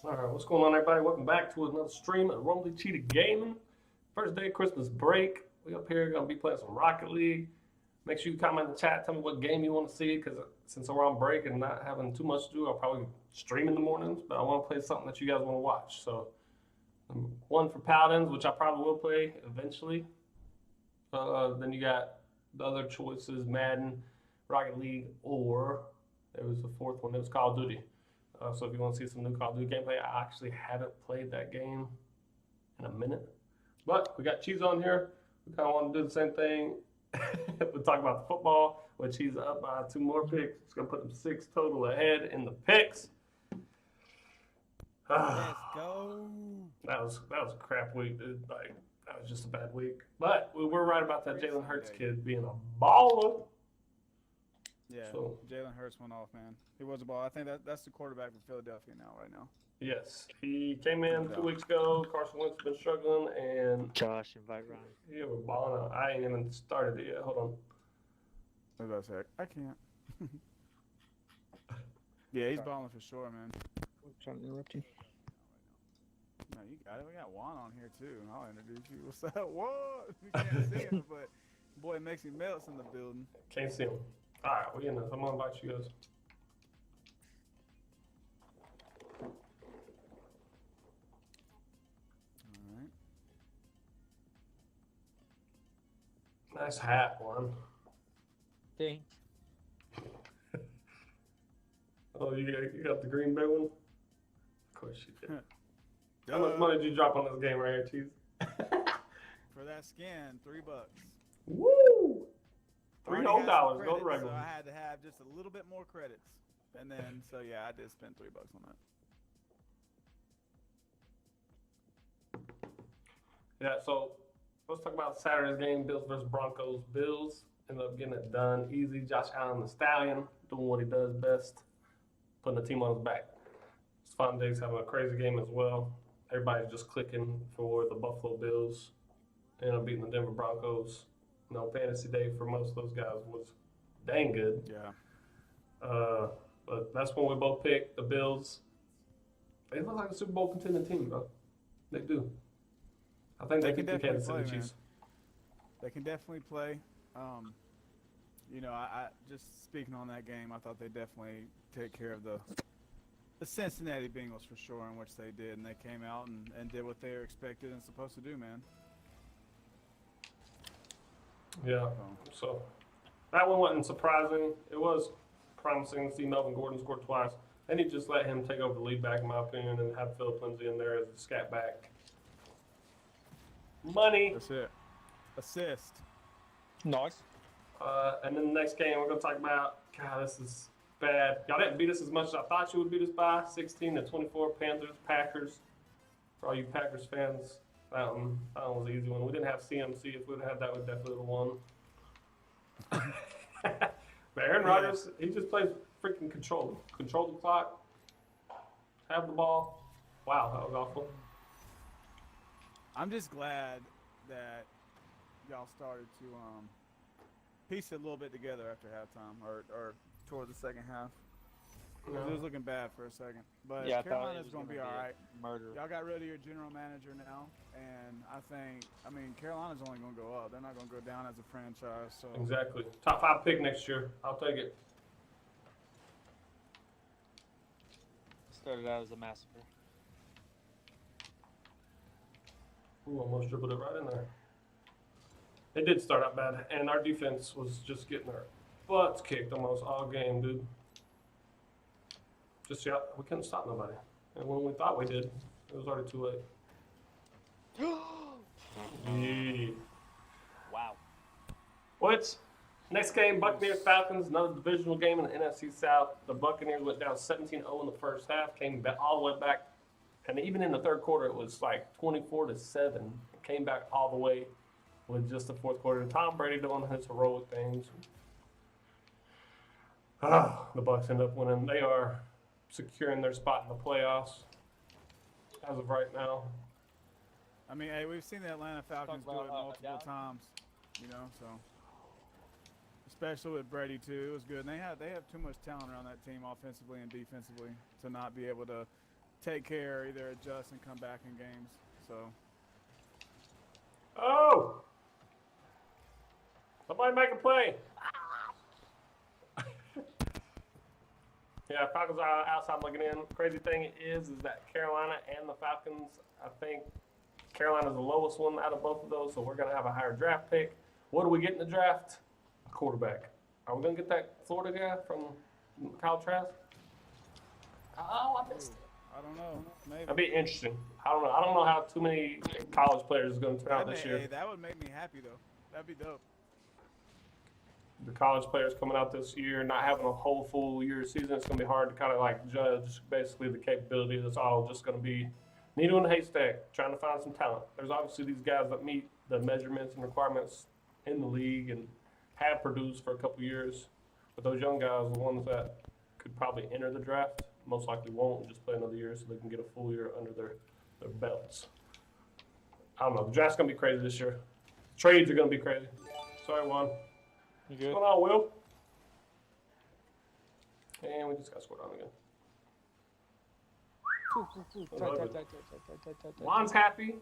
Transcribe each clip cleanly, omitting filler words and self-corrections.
All right, what's going on, everybody? Welcome back to another stream at RumblyCheetah29. First day of Christmas break. We up here gonna be playing some Rocket League. Make sure you comment in the chat. Tell me what game you want to see, because since we're on break and not having too much to do, I'll probably stream in the mornings. But I want to play something that you guys want to watch. So, one for Paladins, which I probably will play eventually. Then you got the other choices: Madden, Rocket League, or there was the fourth one. It was Call of Duty. So if you want to see some new Call of Duty gameplay, I actually haven't played that game in a minute. But we got Cheese on here. We kind of want to do the same thing. We'll talk about the football, with Cheese up by 2 more picks. It's going to put them 6 total ahead in the picks. Let's go. That was a crap week, dude. Like, that was just a bad week. But we were right about that Jalen Hurts kid being a baller. Yeah, so, Jalen Hurts went off, man. He was a ball. I think that's the quarterback for Philadelphia right now. Yes, he came in 2 weeks ago. Carson Wentz has been struggling, and Josh, invite Ryan. Yeah, we're balling out. I ain't even started it yet. Hold on. What was I say? I can't. Yeah, he's balling for sure, man. I'm trying to interrupt you. No, you got it. We got Juan on here too. I'll introduce you. What's up, Juan? We can't see him, but boy, it makes me melts in the building. Can't see him. All right, we in this. I'm gonna invite you guys. All right. Nice hat, Juan. Thanks. Oh, you got the Green Bay one? Of course you did. How much money did you drop on this game right here, Cheese? For that skin, $3. Woo! $3 go to regular. So I had to have just a little bit more credits, and then so yeah, I did spend $3 on that. Yeah, so let's talk about Saturday's game: Bills versus Broncos. Bills ended up getting it done easy. Josh Allen, the Stallion, doing what he does best, putting the team on his back. Stephon Diggs having a crazy game as well. Everybody's just clicking for the Buffalo Bills. Ended up beating the Denver Broncos. You know, fantasy day for most of those guys was dang good. Yeah. But that's when we both picked the Bills. They look like a Super Bowl contending team, bro. They do. I think they can definitely play, the Chiefs. They can definitely play. You know, I just speaking on that game, I thought they definitely take care of the Cincinnati Bengals for sure, in which they did, and they came out and did what they were expected and supposed to do, man. Yeah, so that one wasn't surprising. It was promising to see Melvin Gordon score twice. They need to just let him take over the lead back, in my opinion, and have Phillip Lindsay in there as a scat back. Money. That's it. Assist. Nice. And then the next game we're going to talk about, God, this is bad. Y'all didn't beat us as much as I thought you would beat us by. 16-24, Panthers, Packers. For all you Packers fans, that one was an easy one. We didn't have CMC. If we'd had that, we definitely would have won. But Aaron Rodgers, he just plays freaking control. Control the clock. Have the ball. Wow, that was awful. I'm just glad that y'all started to piece it a little bit together after halftime or towards the second half. It was looking bad for a second. But yeah, Carolina's going to be all right. Murder. Y'all got rid of your general manager now, and I mean, Carolina's only going to go up. They're not going to go down as a franchise. So Exactly. Top 5 pick next year. I'll take it. Started out as a massacre. Ooh, almost dribbled it right in there. It did start out bad, and our defense was just getting our butts kicked almost all game, dude. Just, yeah, we couldn't stop nobody. And when we thought we did, it was already too late. Yeah. Wow. What? Next game, Buccaneers-Falcons, another divisional game in the NFC South. The Buccaneers went down 17-0 in the first half, came back all the way back. And even in the third quarter, it was like 24-7. Came back all the way with just the fourth quarter. And Tom Brady doing his heroic things. The Bucs end up winning. They are securing their spot in the playoffs as of right now. I mean, hey, we've seen the Atlanta Falcons do it multiple times, you know, so especially with Brady too. It was good. And they have too much talent around that team offensively and defensively to not be able to take care, either adjust and come back in games. So. Oh! Somebody make a play. Yeah, Falcons are outside looking in. Crazy thing is that Carolina and the Falcons, I think Carolina's the lowest one out of both of those, so we're going to have a higher draft pick. What do we get in the draft? A quarterback. Are we going to get that Florida guy from Kyle Trask? Oh, I missed it. I don't know. Maybe. That'd be interesting. I don't know. I don't know how too many college players is going to turn out this year. Hey, that would make me happy, though. That'd be dope. The college players coming out this year, not having a whole full year season, it's going to be hard to kind of like judge basically the capability. That's all just going to be needle in a haystack, trying to find some talent. There's obviously these guys that meet the measurements and requirements in the league and have produced for a couple years. But those young guys are the ones that could probably enter the draft, most likely won't, just play another year so they can get a full year under their belts. I don't know. The draft's going to be crazy this year. Trades are going to be crazy. Sorry, Juan. You good? What's going on, Will? And we just got scored on again. Juan's happy.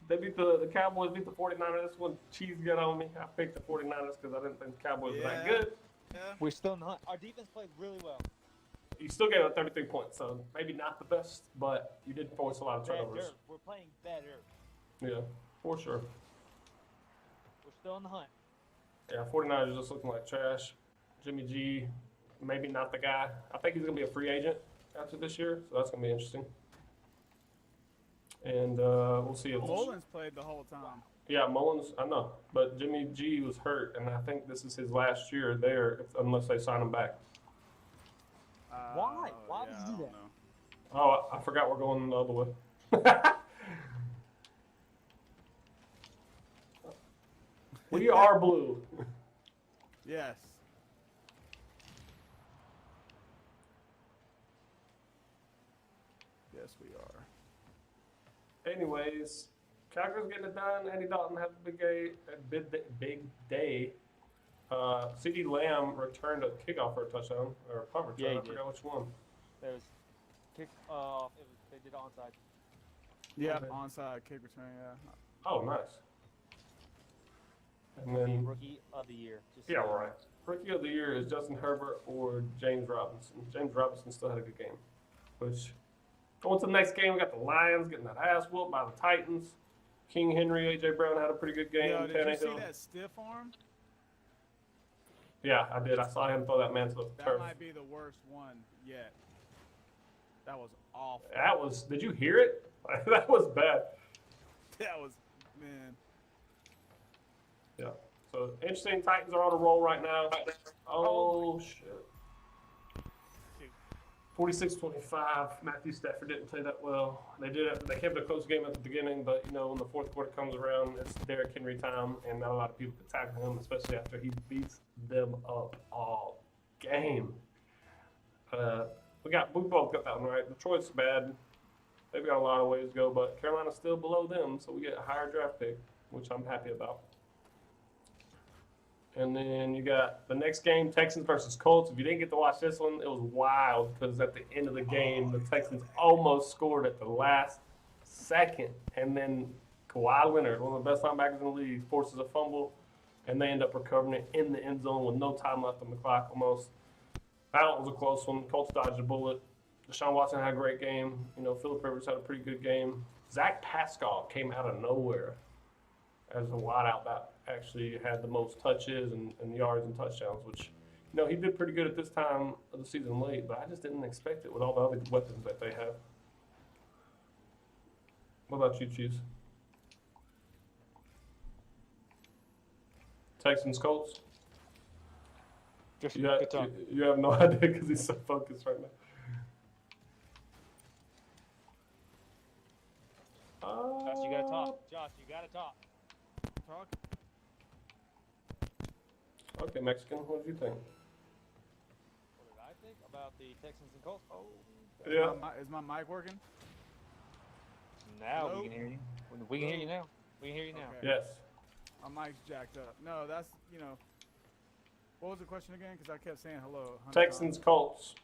They beat the Cowboys, beat the 49ers. This one, cheese got on me. I picked the 49ers because I didn't think the Cowboys were that good. Yeah. We're still not. Our defense played really well. You still gave up 33 points, so maybe not the best, but you did force a lot of turnovers. Better. We're playing better. Yeah, for sure. We're still in the hunt. Yeah, 49ers just looking like trash. Jimmy G, maybe not the guy. I think he's going to be a free agent after this year, so that's going to be interesting. And we'll see if Mullins played the whole time. Yeah, Mullins, I know. But Jimmy G was hurt, and I think this is his last year there unless they sign him back. Why? Why would yeah, you do that? Oh, I forgot we're going the other way. We are blue. Yes. Yes, we are. Anyways, Calgary's getting it done. Andy Dalton had a big day. C.D. Lamb returned a kickoff for a touchdown, or a punt return. Yeah, I forgot which one. There was kick. They did onside. Yeah, Okay. onside kick return. Yeah. Oh, nice. And The then, rookie of the year. Just yeah, right. Rookie of the year is Justin Herbert or James Robinson. James Robinson still had a good game. Which, going to the next game, we got the Lions getting that ass whooped by the Titans. King Henry, A.J. Brown had a pretty good game. Yo, did you see Tannehill. that stiff arm? Yeah, I did. I saw him throw that man to the That turf. might be the worst one yet. That was awful. That was, did you hear it? That was bad. That was, man. Yeah. So, interesting. Titans are on a roll right now. Oh, shit. 46-25. Matthew Stafford didn't play that well. They kept a close game at the beginning, but, you know, when the fourth quarter comes around, it's Derrick Henry time, and not a lot of people can tackle him, especially after he beats them up all game. We both got that one right. Detroit's bad. They've got a lot of ways to go, but Carolina's still below them, so we get a higher draft pick, which I'm happy about. And then you got the next game, Texans versus Colts. If you didn't get to watch this one, it was wild because at the end of the game, the Texans almost scored at the last second. And then Kawhi Leonard, one of the best linebackers in the league, forces a fumble, and they end up recovering it in the end zone with no time left on the clock almost. That was a close one. Colts dodged a bullet. Deshaun Watson had a great game. You know, Phillip Rivers had a pretty good game. Zach Pascal came out of nowhere as a wideout that actually had the most touches and yards and touchdowns, which, you know, he did pretty good at this time of the season late, but I just didn't expect it with all the other weapons that they have. What about you, Chiefs? Texans, Colts? Just You good talk. have no idea because he's so focused right now. Josh, you gotta talk. Josh, you gotta talk. Talk. Okay, Mexican, what do you think? What did I think about the Texans and Colts? Oh, Yeah. Is my mic working? now Hello? we can hear you. We can hear you now. We can hear you now. Okay. Yes. My mic's jacked up. No, that's, you know. What was the question again? Because I kept saying hello. 100 Texans, times. Colts.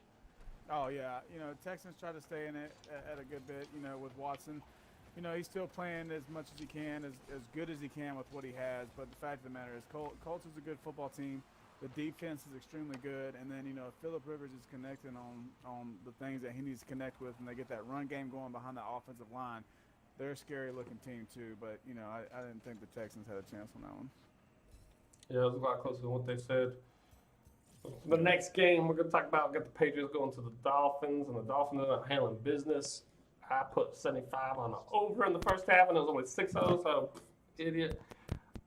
Oh yeah, Texans try to stay in it at a good bit. With Watson, he's still playing as much as he can, as good as he can with what he has. But the fact of the matter is, Colts is a good football team. The defense is extremely good, and then if Phillip Rivers is connecting on the things that he needs to connect with, and they get that run game going behind the offensive line, they're a scary looking team too. But I didn't think the Texans had a chance on that one. Yeah, it was a lot closer than what they said. The next game we're going to talk about, get the Patriots going to the Dolphins, and the Dolphins are not handling business. I put 75 on the over in the first half, and it was only 6-0, so idiot.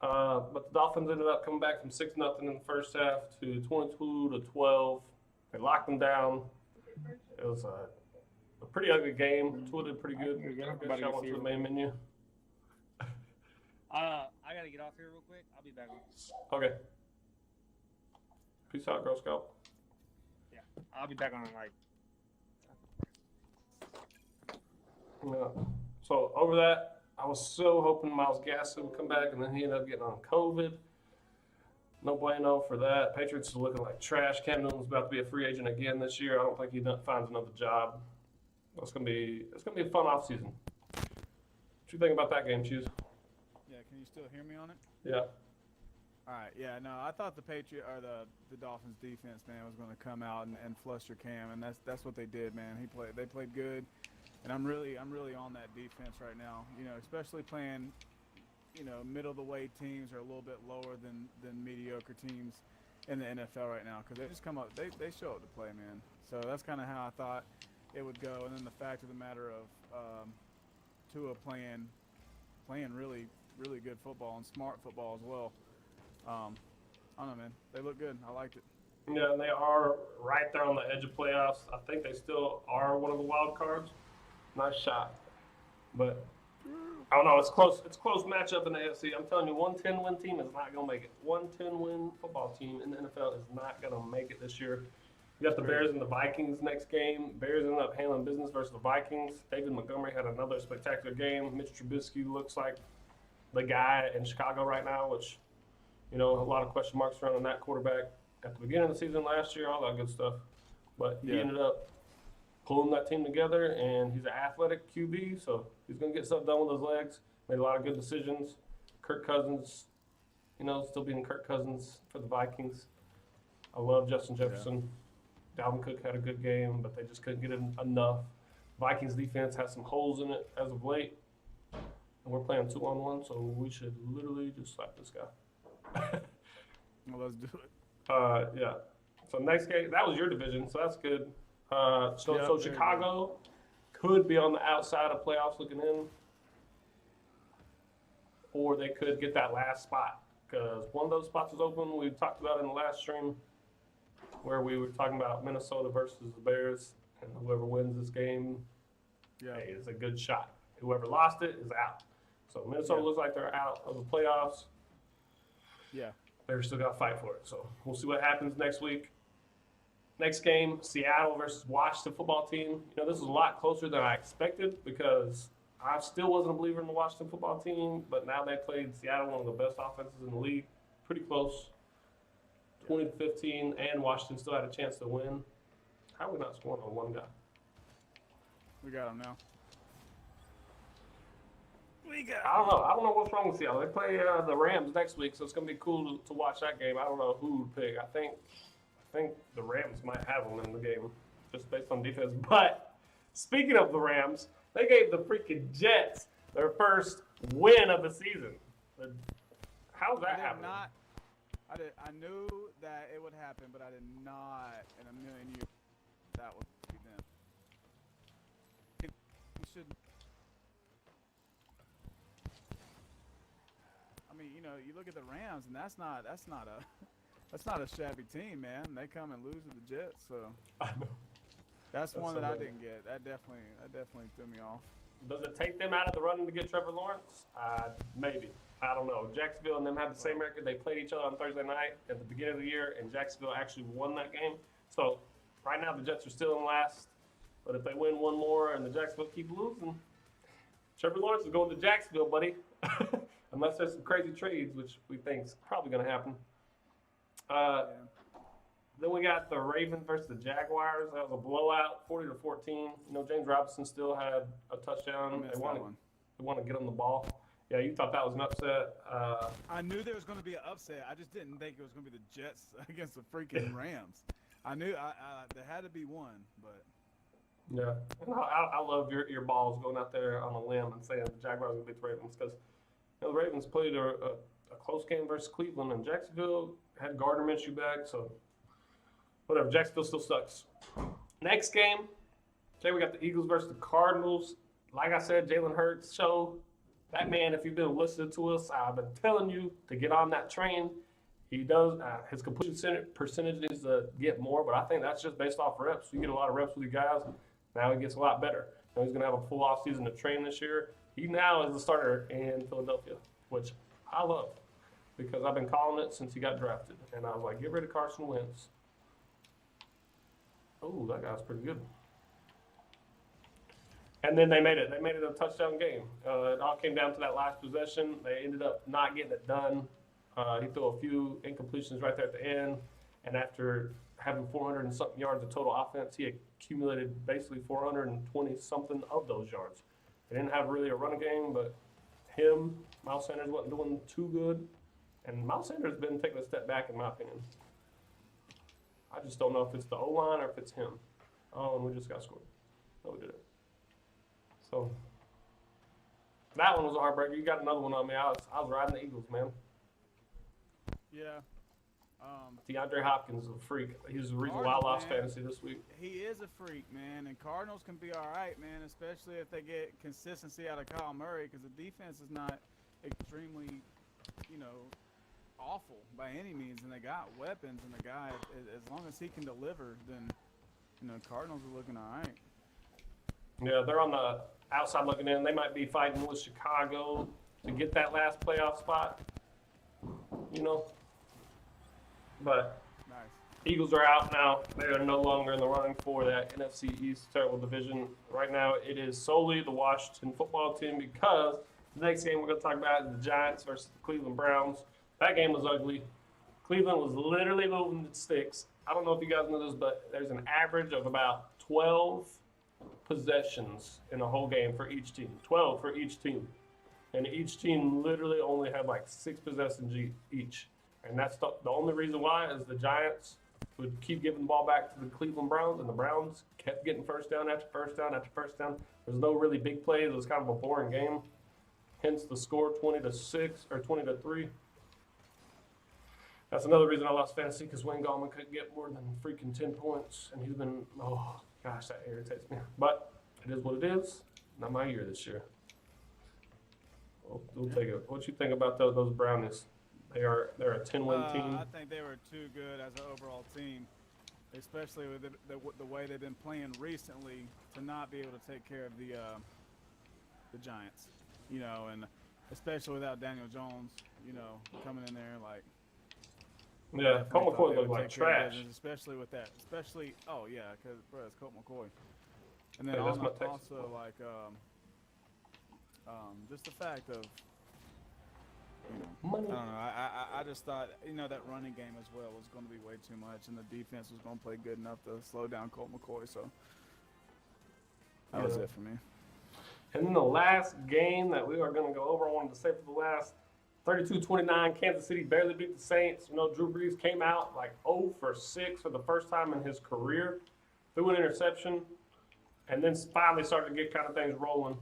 But the Dolphins ended up coming back from 6-0 in the first half to 22-12. They locked them down. It was a pretty ugly game. Tua did pretty good. Good shot went to the main menu. I gotta get off here real quick. I'll be back on. Okay. Peace out, Girl Scout. Yeah, I'll be back on in like. Yeah. So over that, I was so hoping Miles Gaskin would come back, and then he ended up getting on COVID. No bueno for that. Patriots are looking like trash. Cam Newton's about to be a free agent again this year. I don't think he finds another job. It's gonna be a fun offseason. What you think about that game, Cheese? Yeah, can you still hear me on it? Yeah. All right, yeah, no, I thought the Dolphins defense, man, was going to come out and fluster Cam, and that's what they did, man. They played good, and I'm really on that defense right now. Especially playing, middle of the way teams are a little bit lower than mediocre teams in the NFL right now because they just come up, they show up to play, man. So that's kind of how I thought it would go, and then the fact of the matter of Tua playing really really good football and smart football as well. I don't know, man. They look good. I liked it. Yeah, and they are right there on the edge of playoffs. I think they still are one of the wild cards. Nice shot. But I don't know. It's close. It's a close matchup in the AFC. I'm telling you, one 10-win team is not going to make it. One 10-win football team in the NFL is not going to make it this year. You got the Bears and the Vikings next game. Bears ended up handling business versus the Vikings. David Montgomery had another spectacular game. Mitch Trubisky looks like the guy in Chicago right now, which, a lot of question marks around that quarterback at the beginning of the season last year, all that good stuff. But he ended up pulling that team together, and he's an athletic QB, so he's going to get stuff done with his legs. Made a lot of good decisions. Kirk Cousins, still being Kirk Cousins for the Vikings. I love Justin Jefferson. Yeah. Dalvin Cook had a good game, but they just couldn't get it enough. Vikings defense has some holes in it as of late. And we're playing 2-on-1, so we should literally just slap this guy. Well, let's do it. Yeah. So next game, that was your division, so that's good. So Chicago could be on the outside of playoffs looking in, or they could get that last spot because one of those spots is open. We talked about it in the last stream where we were talking about Minnesota versus the Bears, and whoever wins this game, hey, it's a good shot. Whoever lost it is out. So Minnesota looks like they're out of the playoffs. Yeah. They're still got to fight for it. So we'll see what happens next week. Next game, Seattle versus Washington football team. This is a lot closer than I expected because I still wasn't a believer in the Washington football team, but now they played Seattle, one of the best offenses in the league. Pretty close. 20-15, and Washington still had a chance to win. How are we not scoring on one guy? We got him now. I don't know what's wrong with Seattle. They play the Rams next week, so it's going to be cool to watch that game. I don't know who to pick. I think the Rams might have them in the game just based on defense. But speaking of the Rams, they gave the freaking Jets their first win of the season. How's that happening? I knew that it would happen, but I did not in a million years that would be them. You should. I mean, you look at the Rams, and that's not a shabby team, man. They come and lose to the Jets, so that's one that I didn't get. That definitely threw me off. Does it take them out of the running to get Trevor Lawrence? Maybe. I don't know. Jacksonville and them have the same record. They played each other on Thursday night at the beginning of the year, and Jacksonville actually won that game. So right now the Jets are still in last, but if they win one more and the Jacksonville keep losing, Trevor Lawrence is going to Jacksonville, buddy. Unless there's some crazy trades, which we think is probably going to happen. Then we got the Ravens versus the Jaguars. That was a blowout, 40-14. You know, James Robinson still had a touchdown. They want to get him the ball. Yeah, you thought that was an upset. I knew there was going to be an upset. I just didn't think it was going to be the Jets against the freaking Rams. I knew there had to be one, but. Yeah, and I love your balls going out there on a limb and saying the Jaguars will beat the Ravens because the Ravens played a close game versus Cleveland, and Jacksonville had Gardner Minshew back, so whatever. Jacksonville still sucks. Next game, today we got the Eagles versus the Cardinals. Like I said, Jalen Hurts show. That man, if you've been listening to us, I've been telling you to get on that train. He does. His completion percentage needs to get more, but I think that's just based off reps. You get a lot of reps with you guys. Now he gets a lot better. Now he's going to have a full offseason to train this year. He now is the starter in Philadelphia, which I love because I've been calling it since he got drafted. And I was like, get rid of Carson Wentz. Oh, that guy's pretty good. And then they made it. They made it a touchdown game. It all came down to that last possession. They ended up not getting it done. He threw a few incompletions right there at the end. And after having 400 and something yards of total offense, he accumulated basically 420 something of those yards. They didn't have really a running game, but Miles Sanders wasn't doing too good. And Miles Sanders has been taking a step back in my opinion. I just don't know if it's the O-line or if it's him. Oh, and we just got scored. No, we didn't. So that one was a heartbreaker. You got another one on me. I was riding the Eagles, man. Yeah. DeAndre Hopkins is a freak. He's the reason why I lost fantasy this week. He is a freak, man. And Cardinals can be all right, man, especially if they get consistency out of Kyle Murray because the defense is not extremely, awful by any means. And they got weapons, and the guy, as long as he can deliver, then, Cardinals are looking all right. Yeah, they're on the outside looking in. They might be fighting with Chicago to get that last playoff spot, But nice. Eagles are out now. They are no longer in the running for that NFC East terrible division. Right now, it is solely the Washington football team because the next game we're going to talk about is the Giants versus the Cleveland Browns. That game was ugly. Cleveland was literally moving the sticks. I don't know if you guys know this, but there's an average of about 12 possessions in a whole game for each team. 12 for each team. And each team literally only had like 6 possessions each. And that's the only reason why is the Giants would keep giving the ball back to the Cleveland Browns, and the Browns kept getting first down after first down after first down. There's no really big plays. It was kind of a boring game. Hence the score 20-6 or 20-3. That's another reason I lost fantasy because Wayne Gallman couldn't get more than freaking 10 points, and he's been gosh, that irritates me. But it is what it is. Not my year this year. We'll take it. What you think about those Brownies? They're a 10-win team. I think they were too good as an overall team, especially with the way they've been playing recently, to not be able to take care of the Giants, and especially without Daniel Jones, coming in there like. Yeah, Colt McCoy looked like trash. Especially with that, because it's Colt McCoy, and then hey, also like just the fact of. I don't know. I just thought, that running game as well was going to be way too much, and the defense was going to play good enough to slow down Colt McCoy. So that was it for me. And then the last game that we are going to go over, I wanted to say for the last 32-29, Kansas City barely beat the Saints. Drew Brees came out like 0 for 6 for the first time in his career, threw an interception, and then finally started to get kind of things rolling.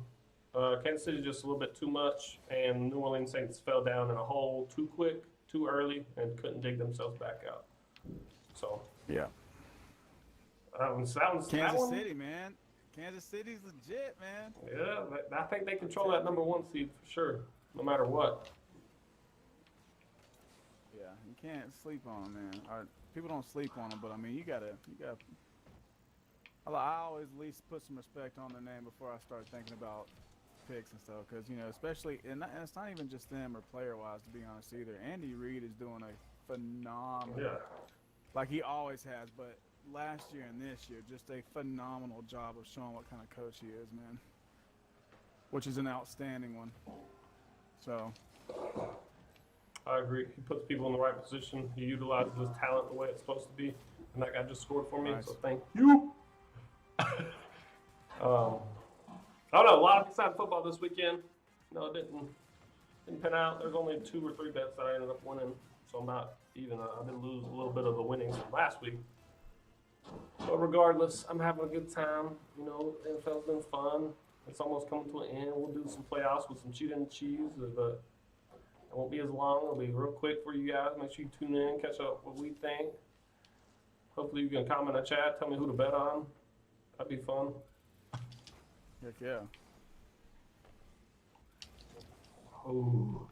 Kansas City just a little bit too much, and New Orleans Saints fell down in a hole too quick, too early, and couldn't dig themselves back out. So yeah, Kansas City, man. Kansas City's legit, man. Yeah, I think they control that number 1 seed for sure, no matter what. Yeah, you can't sleep on them, man. People don't sleep on them, but I mean, you gotta. I always at least put some respect on their name before I start thinking about picks and stuff, because especially and it's not even just them or player wise, to be honest either. Andy Reid is doing a phenomenal, like he always has, but last year and this year, just a phenomenal job of showing what kind of coach he is, man. Which is an outstanding one. So I agree. He puts people in the right position. He utilizes his talent the way it's supposed to be. And that guy just scored for me, Nice. so thank you. I don't know. A lot of exciting football this weekend. No, it didn't pan out. There's only 2 or 3 bets that I ended up winning, so I'm not even. I did lose a little bit of the winnings from last week. But regardless, I'm having a good time. You know, NFL's been fun. It's almost coming to an end. We'll do some playoffs with some cheetah and cheese, but it won't be as long. It'll be real quick for you guys. Make sure you tune in, catch up what we think. Hopefully you can comment in the chat, tell me who to bet on. That'd be fun. Heck yeah. Oh.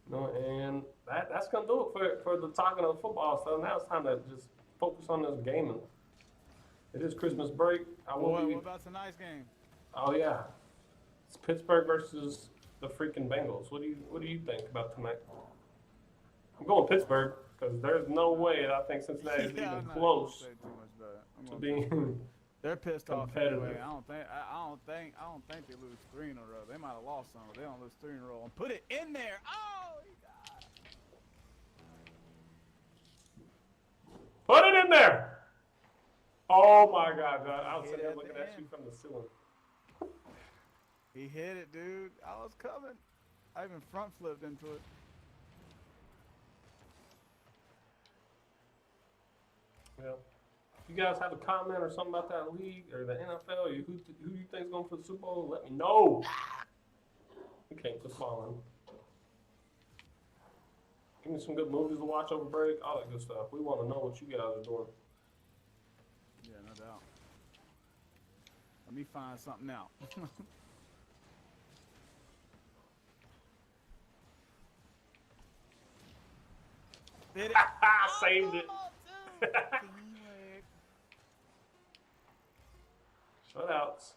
No, and that's gonna do it for the talking of football. So now it's time to just focus on this gaming. It is Christmas break. What about tonight's game? Oh yeah, it's Pittsburgh versus the freaking Bengals. What do you think about tonight? I'm going Pittsburgh because there's no way I think Cincinnati is even close to being. They're pissed off competitive. anyway. I don't think they lose 3 in a row. They might have lost some, but they don't lose 3 in a row. And put it in there. Oh, he got it. Put it in there. Oh my God! I was sitting there looking at you from the ceiling. He hit it, dude. I was coming. I even front flipped into it. Yeah. If you guys have a comment or something about that league or the NFL, or who you think's going for the Super Bowl, let me know. We can't quit smiling. Give me some good movies to watch over break, all that good stuff. We want to know what you guys are doing. Yeah, no doubt. Let me find something out. Did it? Saved it. Shutouts.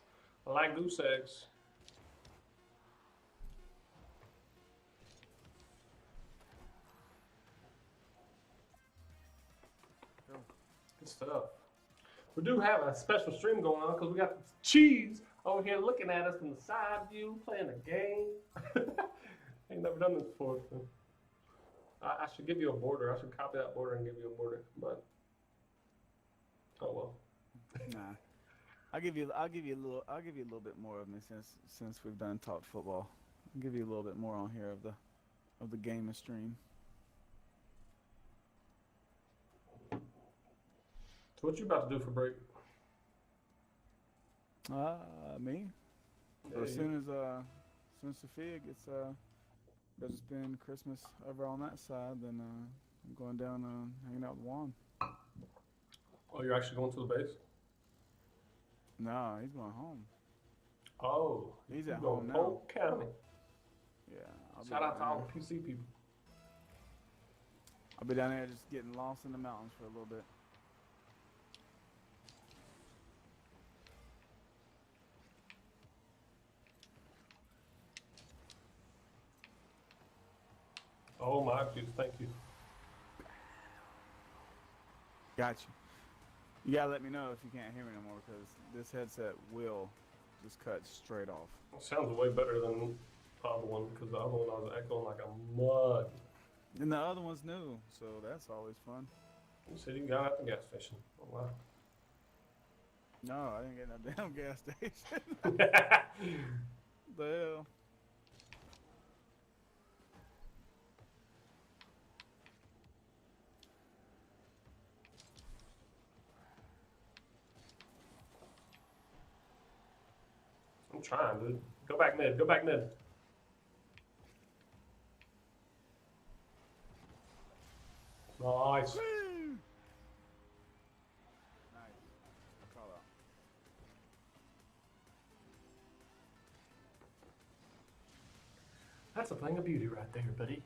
I like goose eggs. Good stuff. We do have a special stream going on because we got cheese over here looking at us from the side view, playing the game. Ain't never done this before. So. I should give you a border. I should copy that border and give you a border, but oh well. Nah. I'll give you a little bit more of me since we've done talked football. I'll give you a little bit more on here of the game and stream. So what you about to do for break? Me? Yeah, As soon as Sophia gets does spend Christmas over on that side, then I'm going down hanging out with Juan. Oh, you're actually going to the base? No, he's going home. Oh, He's at going home now. Polk County. Yeah. Shout out to all the PC people. I'll be down there just getting lost in the mountains for a little bit. Oh my goodness, thank you. Got you. You gotta let me know if you can't hear me no more, because this headset will just cut straight off. It sounds way better than the other one because the other one I was echoing like a mud. And the other one's new, so that's always fun. You said you got at the gas station. Oh wow. No, I didn't get no damn gas station. The hell? I'm trying, dude. Go back mid. Go back mid. Nice. Woo! Nice. Call out. That's a thing of beauty right there, buddy.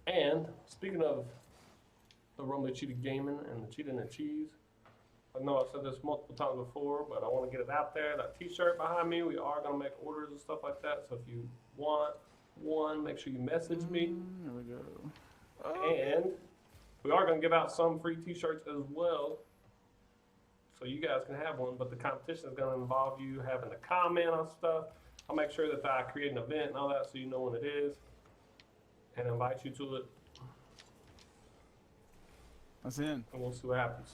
And speaking of the RumblyCheetah Gaming and the Cheetah and the Cheese, I know I've said this multiple times before, but I want to get it out there. That t-shirt behind me, we are going to make orders and stuff like that. So if you want won, make sure you message me. There we go. And we are going to give out some free t-shirts as well. So you guys can have one, but the competition is going to involve you having to comment on stuff. I'll make sure that I create an event and all that so you know when it is and invite you to it. That's in. And we'll see what happens.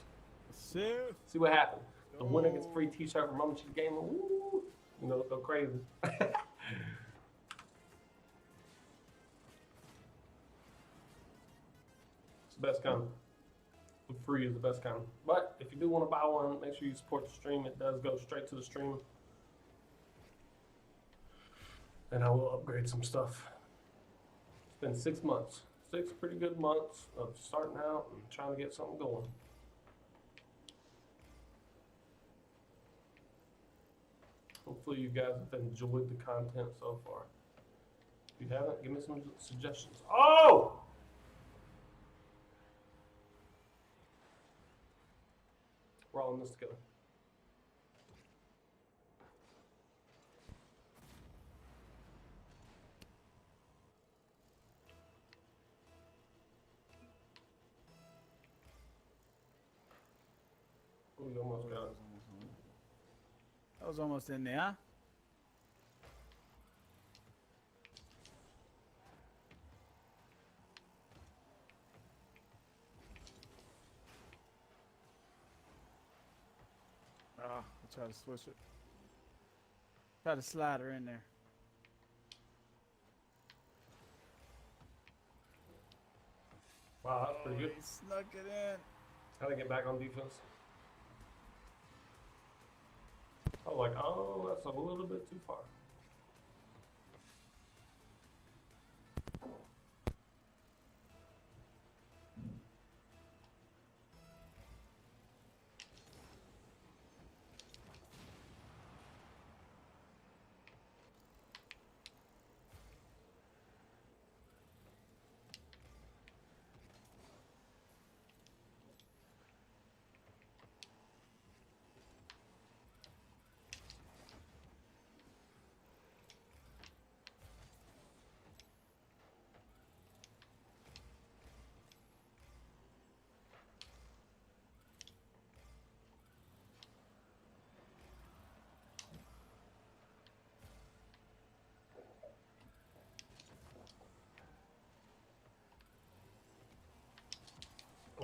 See what happens. The winner gets a free t-shirt from RumblyCheetah Gaming. Woo! You know, go crazy. It's the best kind. The free is the best kind. But if you do want to buy one, make sure you support the stream. It does go straight to the stream. And I will upgrade some stuff. It's been 6 months. 6 pretty good months of starting out and trying to get something going. Hopefully you guys have enjoyed the content so far. If you haven't, give me some suggestions. Oh! We're all in this together. We almost got it. That was almost in there. I'll try to switch it. Try to slide her in there. Wow, that's pretty good. He snuck it in. How to get back on defense? I was like, oh, that's a little bit too far.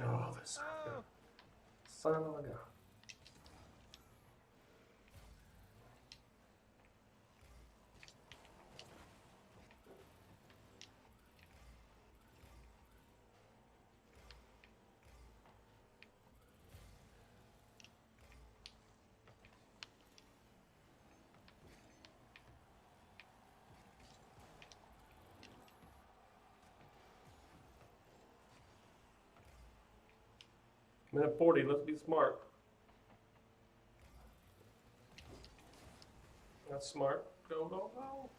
Oh, this son of a gun. Minute 40, let's be smart. That's smart. Go, go, go.